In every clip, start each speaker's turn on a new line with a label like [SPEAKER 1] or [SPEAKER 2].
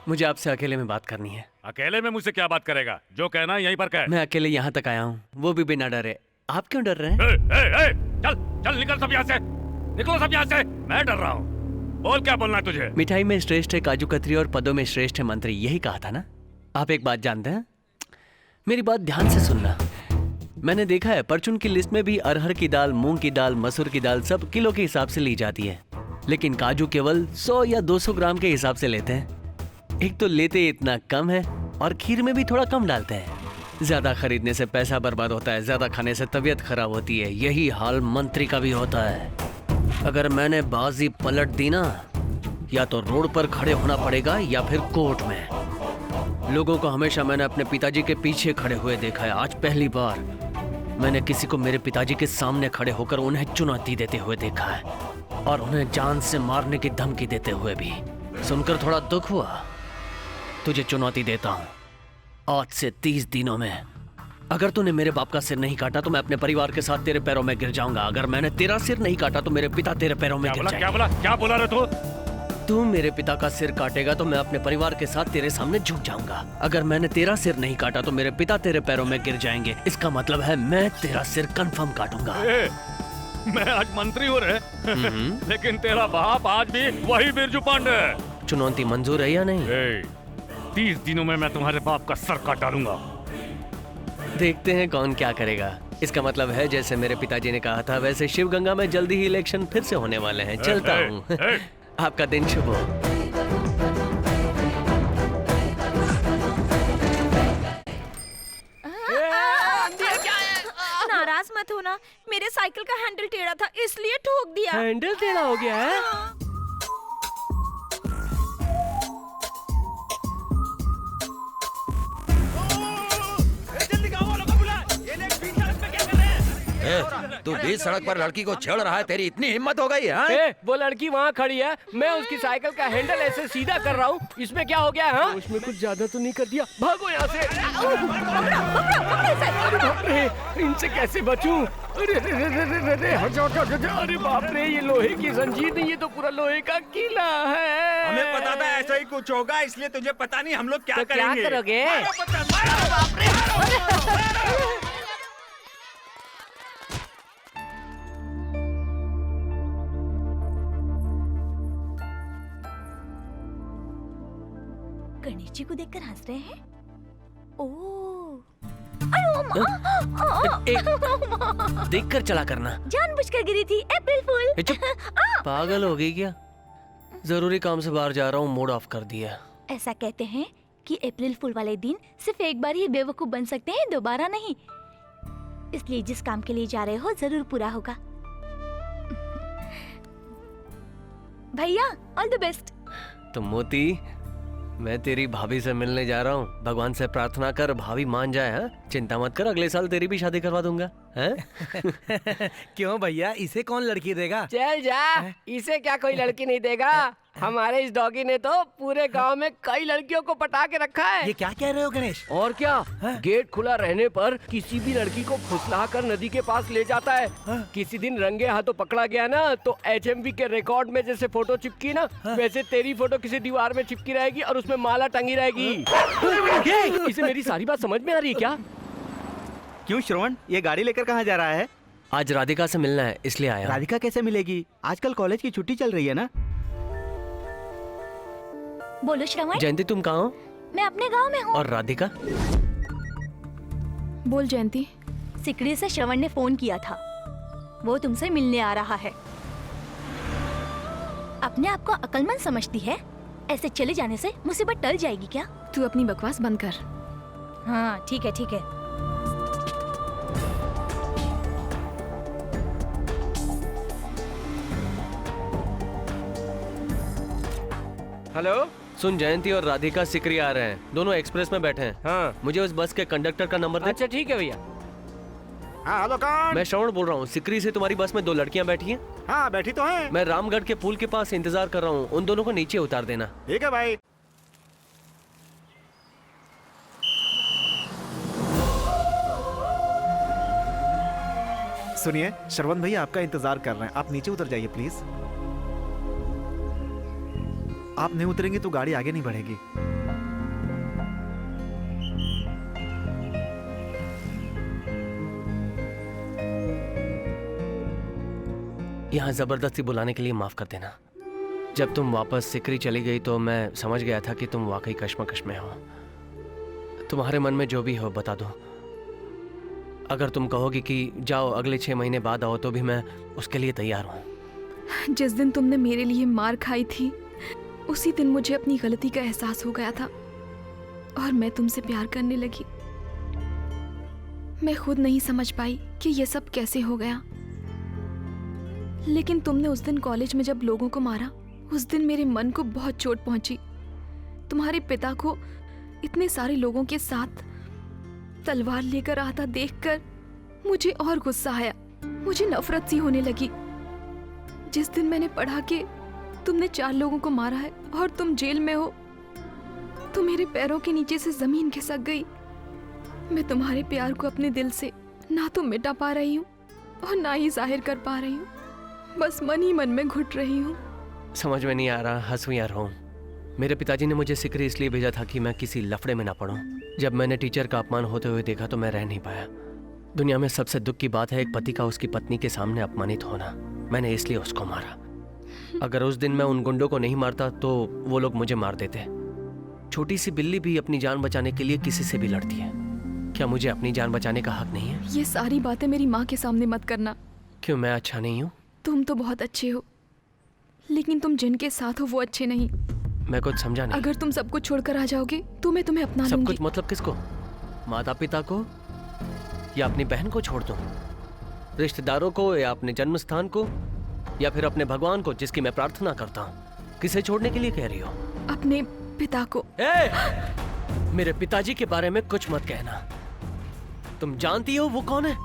[SPEAKER 1] मुझे आपसे अकेले में बात करनी है।
[SPEAKER 2] अकेले में मुझसे क्या बात करेगा? जो कहना है यहीं पर कह।
[SPEAKER 1] मैं अकेले यहाँ तक आया हूँ, वो भी बिना डरे। आप क्यों डर रहे हैं?
[SPEAKER 2] चल चल निकल सब यहाँ से, निकलो सब यहाँ से। मैं डर रहा हूँ। बोल क्या बोलना है तुझे?
[SPEAKER 1] मिठाई में श्रेष्ठ है काजू कतरी और पदों में श्रेष्ठ है मंत्री, यही कहा था ना? आप एक बात जानते हैं? मेरी बात ध्यान से सुनना। मैंने देखा है परचून की लिस्ट में भी अरहर की दाल, मूंग की दाल, मसूर की दाल सब किलो के हिसाब से ली जाती है, लेकिन काजू केवल 100 या 200 ग्राम के हिसाब से लेते हैं। एक तो लेते इतना कम है और खीर में भी थोड़ा कम डालते हैं। ज्यादा खरीदने से पैसा बर्बाद होता है, ज्यादा खाने से तबीयत खराब होती है। यही हाल मंत्री का भी होता है। अगर मैंने बाजी पलट दी ना, या तो रोड पर खड़े होना पड़ेगा या फिर कोर्ट में। लोगों को हमेशा मैंने अपने पिताजी के पीछे खड़े हुए देखा है। आज पहली बार मैंने किसी को मेरे पिताजी के सामने खड़े होकर उन्हें चुनौती देते हुए देखा है, और उन्हें जान से मारने की धमकी देते हुए भी। सुनकर थोड़ा दुख हुआ। तुझे चुनौती देता हूँ, आज से 30 दिनों में अगर तूने मेरे बाप का सिर नहीं काटा तो मैं अपने परिवार के साथ तेरे पैरों में गिर जाऊंगा। अगर मैंने तेरा सिर नहीं काटा तो मेरे पिता तेरे पैरों में गिर जाएंगे।
[SPEAKER 2] क्या बोला रे तू?
[SPEAKER 1] तू मेरे पिता का सिर काटेगा तो मैं अपने परिवार के साथ तेरे सामने झुक जाऊंगा। अगर मैंने तेरा सिर नहीं काटा तो मेरे पिता तेरे पैरों में गिर जाएंगे। इसका मतलब है मैं तेरा सिर कंफर्म काटूंगा।
[SPEAKER 2] मैं आज मंत्री हूँ रे, लेकिन तेरा बाप आज भी वही बिरजू पांडे है।
[SPEAKER 1] चुनौती मंजूर है या नहीं?
[SPEAKER 2] 30 दिनों में मैं तुम्हारे बाप का सर काट डालूंगा।
[SPEAKER 1] देखते हैं कौन क्या करेगा। इसका मतलब है जैसे मेरे पिताजी ने कहा था वैसे शिवगंगा में जल्दी ही इलेक्शन फिर से होने वाले हैं। चलता हूँ। आपका दिन शुभ हो।
[SPEAKER 3] नाराज मत होना, मेरे साइकिल का हैंडल टेढ़ा था इसलिए ठोक दिया।
[SPEAKER 1] हैंडल टेढ़ा हो गया है?
[SPEAKER 4] तू बीच सड़क पर लड़की को छेड़ रहा है, तेरी इतनी हिम्मत हो गई है?
[SPEAKER 5] वो लड़की वहाँ खड़ी है, मैं उसकी साइकिल का हैंडल ऐसे सीधा कर रहा हूँ, इसमें क्या हो गया है? उसमें कुछ ज्यादा तो नहीं कर दिया? भागो यहाँ से। अरे इनसे कैसे बचूं? अरे बाप रे, ये लोहे की जंजीर नहीं, ये तो पूरा लोहे का किला है।
[SPEAKER 6] हमें पता था ऐसा ही कुछ होगा, इसलिए तुझे पता नहीं हम लोग क्या करेंगे।
[SPEAKER 5] क्या करोगे?
[SPEAKER 3] गणेश जी को देखकर हंस रहे हैं।
[SPEAKER 1] देखकर चला करना।
[SPEAKER 3] जानबूझकर गिरी थी, अप्रैल फूल।
[SPEAKER 1] चुप, पागल हो गई क्या? जरूरी काम से बाहर जा रहा हूँ, मूड ऑफ कर दिया।
[SPEAKER 3] ऐसा कहते हैं कि अप्रैल फूल वाले दिन सिर्फ एक बार ही बेवकूफ बन सकते हैं, दोबारा नहीं। इसलिए जिस काम के लिए जा रहे हो जरूर पूरा होगा। भैया ऑल द बेस्ट।
[SPEAKER 1] तो मोती, मैं तेरी भाभी से मिलने जा रहा हूँ। भगवान से प्रार्थना कर भाभी मान जाए। हाँ, चिंता मत कर, अगले साल तेरी भी शादी करवा दूंगा।
[SPEAKER 6] क्यों भैया, इसे कौन लड़की देगा?
[SPEAKER 5] चल जा, इसे क्या कोई लड़की नहीं देगा। हमारे इस डॉगी ने तो पूरे गांव में कई लड़कियों को पटा के रखा है।
[SPEAKER 6] ये क्या कह रहे हो गणेश?
[SPEAKER 5] और क्या, गेट खुला रहने पर किसी भी लड़की को फुसला कर नदी के पास ले जाता है। किसी दिन रंगे हाथों पकड़ा गया ना, तो HMV के रिकॉर्ड में जैसे फोटो चिपकी ना, वैसे तेरी फोटो किसी दीवार में चिपकी रहेगी और उसमें माला टंगी रहेगी। इसे मेरी सारी बात समझ में आ रही है क्या?
[SPEAKER 6] क्यों श्रवण, ये गाड़ी लेकर कहाँ जा रहा है?
[SPEAKER 1] आज राधिका से मिलना है, इसलिए आया।
[SPEAKER 6] राधिका कैसे मिलेगी? आजकल कॉलेज की छुट्टी चल रही है ना।
[SPEAKER 3] बोलो श्रवण।
[SPEAKER 1] जयंती, तुम कहाँ हो?
[SPEAKER 3] मैं अपने गांव में हूँ।
[SPEAKER 1] और राधिका?
[SPEAKER 3] बोल जयंती। सिकड़ी से श्रवण ने फोन किया था, वो तुमसे मिलने आ रहा है। अपने आप को अक्लमंद समझती है, ऐसे चले जाने से मुसीबत टल जाएगी क्या?
[SPEAKER 7] तू अपनी बकवास बंद कर।
[SPEAKER 3] हाँ ठीक है ठीक है।
[SPEAKER 5] हेलो,
[SPEAKER 1] सुन, जयंती और राधिका सिकरी आ रहे हैं, दोनों एक्सप्रेस में बैठे हैं।
[SPEAKER 5] हाँ।
[SPEAKER 1] मुझे उस बस के कंडक्टर का नंबर दे।
[SPEAKER 5] अच्छा ठीक है भैया।
[SPEAKER 6] हाँ हेलो, कौन?
[SPEAKER 1] मैं श्रवण बोल रहा हूँ। सिकरी से तुम्हारी बस में 2 लड़कियाँ बैठी हैं।
[SPEAKER 6] हाँ बैठी तो हैं।
[SPEAKER 1] मैं रामगढ़ के पुल के पास इंतजार कर रहा हूँ, उन दोनों को नीचे उतार देना।
[SPEAKER 6] ठीक है भाई।
[SPEAKER 7] सुनिए, श्रवण भैया आपका इंतजार कर रहे हैं, आप नीचे उतर जाइए प्लीज। आप नहीं उतरेंगे तो गाड़ी आगे नहीं बढ़ेगी।
[SPEAKER 1] यहाँ जबरदस्ती बुलाने के लिए माफ कर देना। जब तुम वापस सिकरी चली गई तो मैं समझ गया था कि तुम वाकई कश्मकश में हो। तुम्हारे मन में जो भी हो बता दो। अगर तुम कहोगी कि जाओ अगले 6 महीने बाद आओ तो भी मैं उसके लिए तैयार हूँ।
[SPEAKER 8] जिस दिन तुमने मेरे लिए मार खाई थी उसी दिन मुझे अपनी गलती का एहसास हो गया था और मैं तुमसे प्यार करने लगी। मैं खुद नहीं समझ पाई कि ये सब कैसे हो गया, लेकिन तुमने उस दिन कॉलेज में जब लोगों को मारा, उस दिन मेरे मन को बहुत चोट पहुंची। तुम्हारे पिता को इतने सारे लोगों के साथ तलवार लेकर आता देखकर मुझे और गुस्सा आया, मुझे नफरत सी होने लगी। जिस दिन मैंने पढ़ा कि तुमने 4 लोगों को मारा है और तुम जेल में हो, तो मेरे पैरों के नीचे से जमीन खिसक गई। मैं तुम्हारे प्यार को अपने दिल से ना तो मिटा पा रही हूँ और ना ही जाहिर कर पा रही हूँ, बस मन ही मन में घुट रही हूँ।
[SPEAKER 1] समझ में नहीं आ रहा हंसूं या रोऊं। मेरे पिताजी ने मुझे सिकरी इसलिए भेजा था कि मैं किसी लफड़े में ना पड़ूं। जब मैंने टीचर का अपमान होते हुए देखा तो मैं रह नहीं पाया। दुनिया में सबसे दुख की बात है एक पति का उसकी पत्नी के सामने अपमानित होना। मैंने इसलिए उसको मारा। अगर उस दिन मैं उन गुंडों को नहीं मारता तो वो लोग मुझे मार देते। छोटी सी बिल्ली भी अपनी जान बचाने के लिए किसी से भी लड़ती है। क्या मुझे अपनी जान बचाने का हक नहीं है?
[SPEAKER 8] ये सारी बातें मेरी माँ के सामने मत करना।
[SPEAKER 1] क्यों, मैं अच्छा नहीं हूँ?
[SPEAKER 8] तुम तो बहुत अच्छे हो, लेकिन तुम जिनके साथ हो वो अच्छे नहीं।
[SPEAKER 1] मैं कुछ समझा नहीं।
[SPEAKER 8] अगर तुम सब कुछ छोड़कर आ जाओगे तो मैं तुम्हें अपना
[SPEAKER 1] सब
[SPEAKER 8] लूंगी।
[SPEAKER 1] कुछ मतलब किसको? माता पिता को या अपनी बहन को छोड़ दूं? रिश्तेदारों को या अपने जन्म स्थान को या फिर अपने भगवान को जिसकी मैं प्रार्थना करता हूँ? किसे छोड़ने के लिए कह रही हो?
[SPEAKER 8] अपने पिता को।
[SPEAKER 1] मेरे पिताजी के बारे में कुछ मत कहना। तुम जानती हो वो कौन है?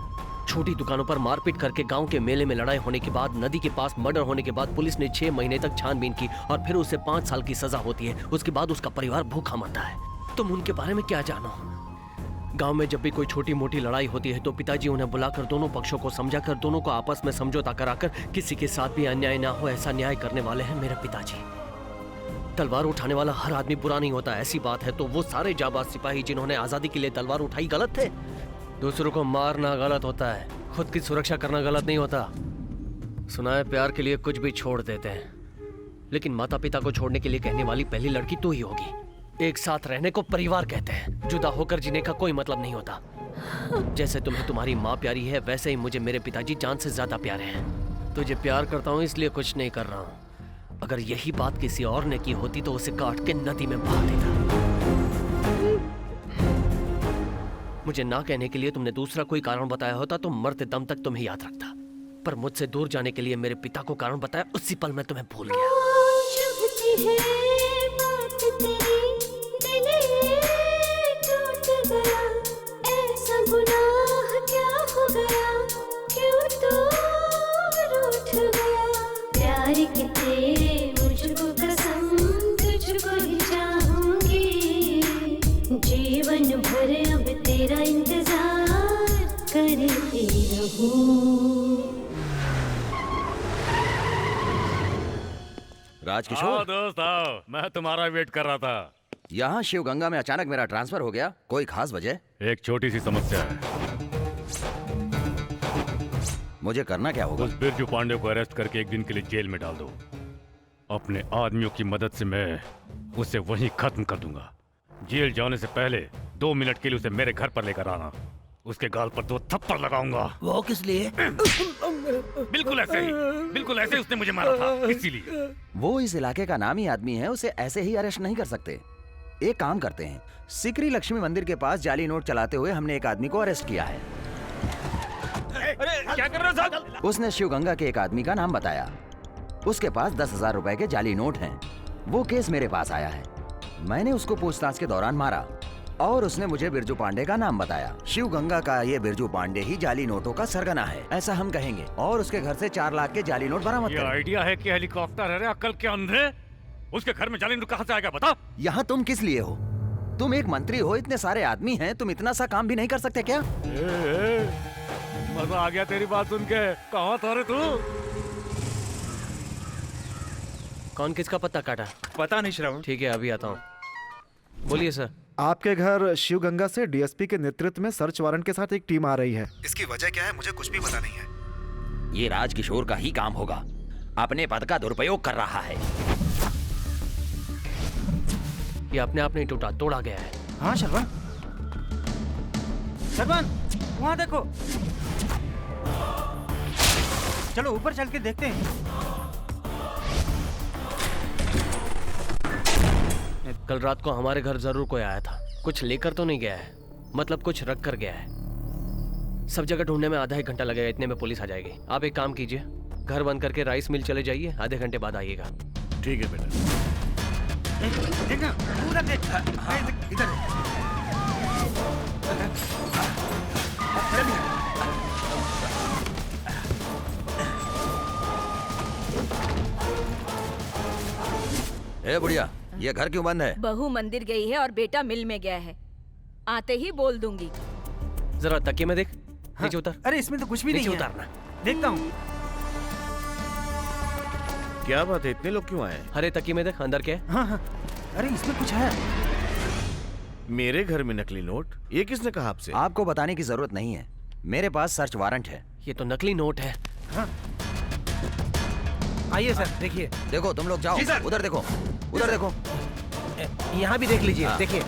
[SPEAKER 1] छोटी दुकानों पर मारपीट करके गांव के मेले में लड़ाई होने के बाद, नदी के पास मर्डर होने के बाद पुलिस ने 6 महीने तक छानबीन की और फिर उसे 5 साल की सजा होती है। उसके बाद उसका परिवार भूखा मरता है। तुम उनके बारे में क्या जानो? गांव में जब भी कोई छोटी मोटी लड़ाई होती है तो पिताजी उन्हें बुलाकर दोनों पक्षों को समझाकर दोनों को आपस में समझौता कराकर किसी के साथ भी अन्याय ना हो ऐसा न्याय करने वाले हैं मेरे पिताजी। तलवार उठाने वाला हर आदमी बुरा नहीं होता, ऐसी बात है तो वो सारे जाबाज सिपाही जिन्होंने आजादी के लिए तलवार उठाई गलत थे? दूसरों को मारना गलत होता है, खुद की सुरक्षा करना गलत नहीं होता। सुना है प्यार के लिए कुछ भी छोड़ देते हैं, लेकिन माता पिता को छोड़ने के लिए कहने वाली पहली लड़की तू ही होगी। एक साथ रहने को परिवार कहते हैं। जुदा होकर जीने का कोई मतलब नहीं होता। जैसे तुम्हें तुम्हारी माँ प्यारी है वैसे ही मुझे मेरे पिताजी जान से ज्यादा प्यारे हैं। तुझे प्यार करता हूँ इसलिए कुछ नहीं कर रहा हूँ। अगर यही बात किसी और ने की होती तो उसे काट के नदी में बहा देता। मुझे ना कहने के लिए तुमने दूसरा कोई कारण बताया होता तो मरते दम तक तुम्हें याद रखता, पर मुझसे दूर जाने के लिए मेरे पिता को कारण बताया, उसी पल मैं तुम्हें भूल गया।
[SPEAKER 9] जीवन भर अब तेरा इंतजार करती रहूं।
[SPEAKER 4] राजकिशोर,
[SPEAKER 2] दोस्त आओ, मैं तुम्हारा वेट कर रहा था।
[SPEAKER 4] यहाँ शिवगंगा में अचानक मेरा ट्रांसफर हो गया, कोई खास वजह?
[SPEAKER 2] एक छोटी सी समस्या है।
[SPEAKER 4] मुझे करना क्या होगा?
[SPEAKER 2] उस बिरजू पांडे को अरेस्ट करके एक दिन के लिए जेल में डाल दो। अपने आदमियों की मदद से मैं उसे वहीं खत्म कर दूंगा। जेल जाने से पहले 2 मिनट के लिए उसे मेरे घर पर लेकर आना। उसके गाल पर 2 थप्पड़ लगाऊंगा।
[SPEAKER 4] वो किस लिए?
[SPEAKER 2] बिल्कुल ऐसे ही उसने मुझे मारा था, इसीलिए।
[SPEAKER 4] वो इस इलाके का नामी आदमी है, उसे ऐसे ही अरेस्ट नहीं कर सकते। एक काम करते हैं, सिकरी लक्ष्मी मंदिर के पास जाली नोट चलाते हुए हमने एक आदमी को अरेस्ट किया है।
[SPEAKER 2] अरे क्या कर रहे हो साहब?
[SPEAKER 4] उसने शिवगंगा के एक आदमी का नाम बताया। उसके पास 10,000 रुपए के जाली नोट हैं। वो केस मेरे पास आया है। मैंने उसको पूछताछ के दौरान मारा और उसने मुझे बिरजू पांडे का नाम बताया। शिवगंगा का ये बिरजू पांडे ही जाली नोटों का सरगना है, ऐसा हम कहेंगे, और उसके घर से 4 लाख के जाली नोट बरामद
[SPEAKER 2] ये
[SPEAKER 4] करें।
[SPEAKER 2] आइडिया है कि हेलीकॉप्टर है, अक्ल के अंधे? उसके घर में जाली नोट कहाँ से आएगा बता?
[SPEAKER 4] यहाँ तुम किस लिए हो? तुम एक मंत्री हो, इतने सारे आदमी हैं, तुम इतना सा काम भी नहीं कर सकते क्या?
[SPEAKER 2] मजा आ गया तेरी बात सुन के। कहाँ था रे तू?
[SPEAKER 1] कौन किसका पत्ता काटा?
[SPEAKER 6] पता नहीं श्रवण।
[SPEAKER 1] ठीक है, अभी आता हूँ। बोलिए सर।
[SPEAKER 7] आपके घर शिव गंगा से डीएसपी के नेतृत्व में सर्च वारंट के साथ एक टीम आ रही है। इसकी वजह क्या है मुझे कुछ भी पता नहीं है।
[SPEAKER 4] ये राजकिशोर का ही काम होगा, अपने पद का दुरुपयोग कर रहा है।
[SPEAKER 1] ये अपने आप नहीं टूटा, तोड़ा गया है।
[SPEAKER 10] हाँ श्रवण, श्रवण वहाँ देखो, चलो ऊपर चल के देखते हैं।
[SPEAKER 1] कल रात को हमारे घर जरूर कोई आया था। कुछ लेकर तो नहीं गया है, मतलब कुछ रख कर गया है। सब जगह ढूंढने में आधा एक घंटा लगेगा, इतने में पुलिस आ जाएगी। आप एक काम कीजिए, घर बंद करके राइस मिल चले जाइए, आधे घंटे बाद आइएगा।
[SPEAKER 2] ठीक है बेटा।
[SPEAKER 10] देखना पूरा देख, इधर
[SPEAKER 4] ए बुढ़िया, ये घर क्यों बंद है?
[SPEAKER 11] बहू मंदिर गई है और बेटा मिल में गया है, आते ही बोल दूंगी।
[SPEAKER 1] जरा तकिए में देख। नीचे उतर।
[SPEAKER 10] अरे इसमें तो कुछ भी नहीं है।
[SPEAKER 1] उतारना।
[SPEAKER 10] देखता हूँ।
[SPEAKER 12] क्या बात है, इतने लोग क्यों आए?
[SPEAKER 1] अरे तकिए में देख, अंदर क्या है?
[SPEAKER 10] हाँ हाँ, अरे इसमें कुछ है।
[SPEAKER 12] मेरे घर में नकली नोट? ये किसने कहा आपसे?
[SPEAKER 4] आपको बताने की जरूरत नहीं है, मेरे पास सर्च वारंट है।
[SPEAKER 1] ये तो नकली नोट है।
[SPEAKER 10] हाँ। आइए सर, देखिए।
[SPEAKER 4] देखो तुम लोग जाओ, उधर देखो, उधर देखो।
[SPEAKER 10] यहाँ भी देख लीजिए।
[SPEAKER 4] हाँ।
[SPEAKER 10] देखिए,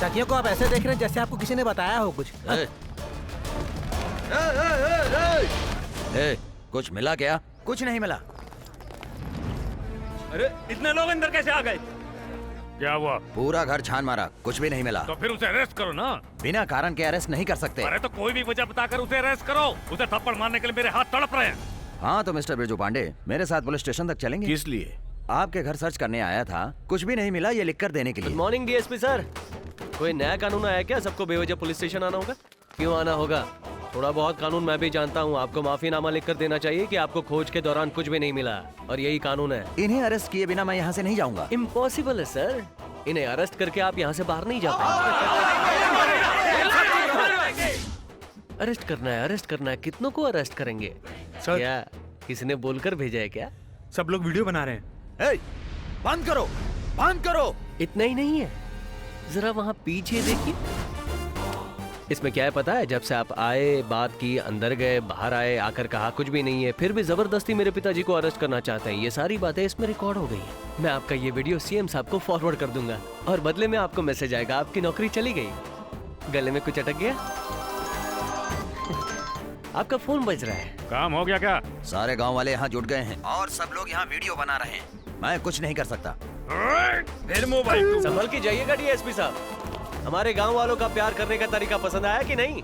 [SPEAKER 10] तकियों को आप ऐसे देख रहे हैं जैसे आपको किसी ने बताया हो कुछ।
[SPEAKER 4] कुछ मिला क्या?
[SPEAKER 10] कुछ नहीं मिला।
[SPEAKER 6] अरे इतने लोग अंदर कैसे आ गए?
[SPEAKER 2] क्या हुआ?
[SPEAKER 4] पूरा घर छान मारा, कुछ भी नहीं मिला।
[SPEAKER 2] तो फिर उसे अरेस्ट करो ना।
[SPEAKER 4] बिना कारण के अरेस्ट नहीं कर सकते।
[SPEAKER 2] अरे तो कोई भी वजह बताकर उसे अरेस्ट करो। उसे थप्पड़ मारने के लिए मेरे हाथ तड़प रहे हैं।
[SPEAKER 4] हाँ तो मिस्टर बिरजू पांडे, मेरे साथ पुलिस स्टेशन तक चलेंगे?
[SPEAKER 12] किस लिए?
[SPEAKER 4] आपके घर सर्च करने आया था, कुछ भी नहीं मिला, ये लिख कर देने के लिए।
[SPEAKER 1] Good morning DSP sir. कोई नया कानून आया क्या? सबको बेवजह पुलिस स्टेशन आना होगा? क्यों आना होगा? थोड़ा बहुत कानून मैं भी जानता हूँ। आपको माफीनामा लिख कर देना चाहिए कि आपको खोज के दौरान कुछ भी नहीं मिला, और यही कानून है।
[SPEAKER 4] इन्हें अरेस्ट किए बिना मैं यहाँ से नहीं जाऊंगा।
[SPEAKER 1] इम्पॉसिबल है सर, इन्हें अरेस्ट करके आप यहाँ से बाहर नहीं जा पाएंगे। अरेस्ट करना है, अरेस्ट करना है। कितनों को अरेस्ट करेंगे?
[SPEAKER 6] सर।
[SPEAKER 1] क्या किसी ने बोलकर भेजा है क्या?
[SPEAKER 6] सब लोग वीडियो बना रहे हैं।
[SPEAKER 4] बंद करो, बंद करो।
[SPEAKER 1] इतना ही नहीं है, जरा वहाँ पीछे देखिए। इसमें क्या है पता है? जब से आप आए, बात की, अंदर गए, बाहर आए, आकर कहा कुछ भी नहीं है, फिर भी जबरदस्ती मेरे पिताजी को अरेस्ट करना चाहते हैं। ये सारी बातें इसमें रिकॉर्ड हो गई हैं। मैं आपका ये वीडियो सीएम साहब को फॉरवर्ड कर दूंगा, और बदले में आपको मैसेज आएगा, आपकी नौकरी चली गई। गले में कुछ अटक गया? आपका फोन बज रहा है।
[SPEAKER 2] काम हो गया क्या?
[SPEAKER 4] सारे गांव वाले यहाँ जुट गए हैं और सब लोग यहाँ वीडियो बना रहे हैं। मैं कुछ नहीं कर सकता।
[SPEAKER 6] फिर मोबाइल
[SPEAKER 1] संभल के जाइएगा डीएसपी साहब। हमारे गांव वालों का प्यार करने का तरीका पसंद आया कि नहीं?